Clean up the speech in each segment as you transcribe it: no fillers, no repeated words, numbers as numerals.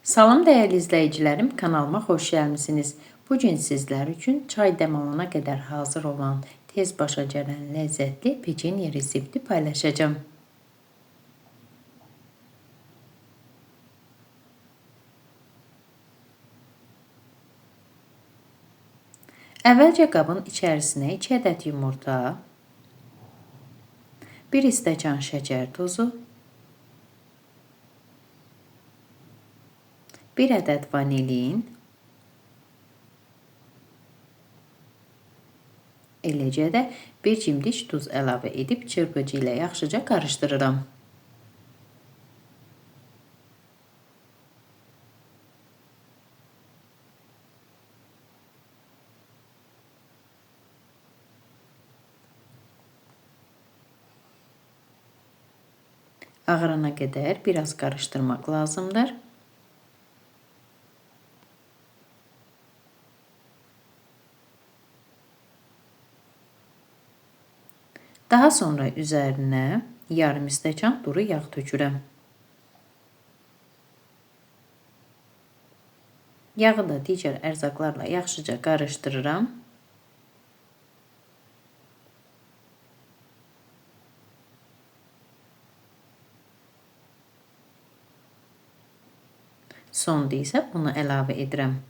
Salam dəyərli izləyicilərim, kanalıma xoş gəlmisiniz. Bu gün sizlər üçün çay dəmolana qədər hazır olan, tez başa gələn ləzzətli peçenye resepti paylaşacağım. Əvvəlcə qabın içərisinə 2 ədəd yumurta, 1 stəkan şəkər tozu, 1 ədəd vanilin, eləcə də 1 cimdik duz əlavə edib çırpıcı ilə yaxşıca qarışdırıram. Ağarana qədər biraz qarışdırmaq lazımdır. Daha sonra üzərinə yarım stəkan duru yağ tökürəm. Yağı da digər ərzaqlarla yaxşıca qarışdırıram. Sonda isə unu əlavə edirəm.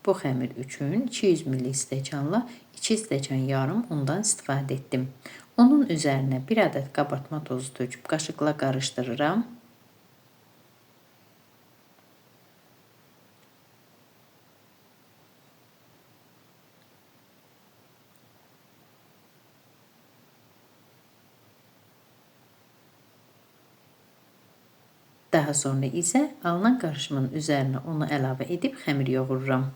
Bu xəmir üçün 200 ml stəkanla 2 stəkan yarım undan istifadə etdim. Onun üzərinə 1 ədəd qabartma tozu töküb qaşıqla qarışdırıram. Daha sonra isə alınan qarışımın üzərinə unu əlavə edib xəmir yoğururam.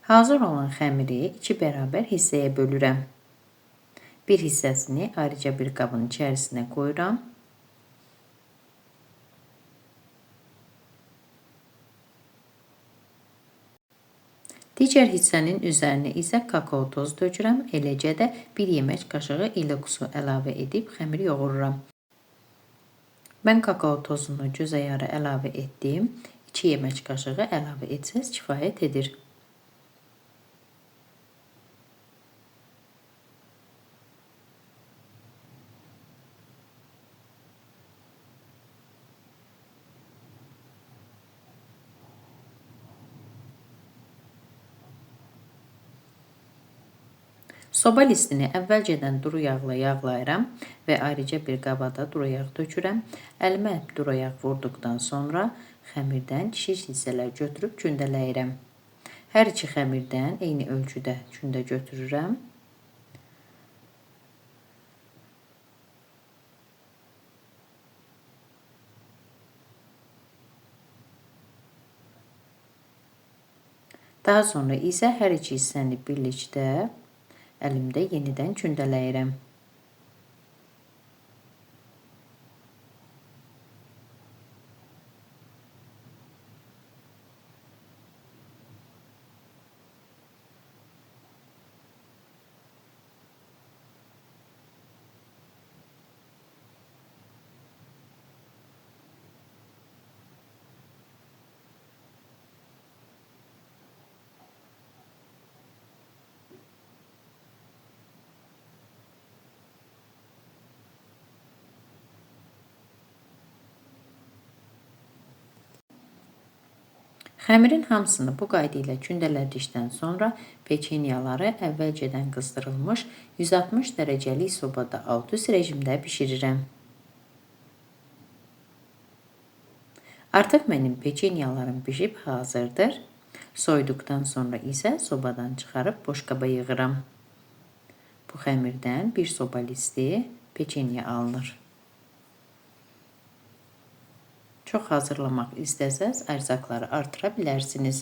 Hazır olan xəmiri 2 bərabər hissəyə bölürəm. Bir hissəsini ayrıca bir qabın içərisinə qoyuram. Digər hissənin üzərinə isə kakao tozu tökürəm. Eləcə də 1 yemək qaşığı ilıq su əlavə edib xəmir yoğururam. Mən kakao tozunu göz ayarı əlavə etdim. 2 yemək qaşığı əlavə etsəz kifayət edir. Soba listini əvvəlcədən duru yağla yağlayıram və ayrıca bir qaba da duru yağ tökürəm. Əlimə duru yağ vurduqdan sonra xəmirdən şiş hissələr götürüb gündələyirəm. Hər iki xəmirdən eyni ölçüdə gündə götürürəm. Daha sonra isə hər iki hissəni birlikdə əlimdə yenidən gündələyirəm. Xəmirin hamısını bu qayda ilə gündələdikdən sonra peçenyaları əvvəlcədən qızdırılmış 160 dərəcəlik sobada alt üst rejimdə bişirirəm. Artıq mənim peçenyalarım bişib hazırdır. Soyduqdan sonra isə sobadan çıxarıb boşqaba yığıram. Bu xəmirdən bir soba listi peçenya alınır. Çox hazırlamaq istəsəz, ərzaqları artıra bilərsiniz.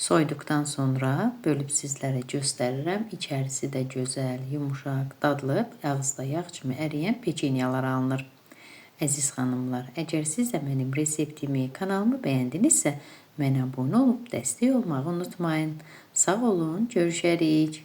Soyduqdan sonra bölüb sizlərə göstərirəm. İçərisi də gözəl, yumuşaq, dadlı, ağızda yağ kimi əriyən peçenyalar alınır. Əziz xanımlar, əgər siz də mənim reseptimi, kanalımı bəyəndinizsə, mənə abunə olub dəstək olmağı unutmayın. Sağ olun, görüşərik.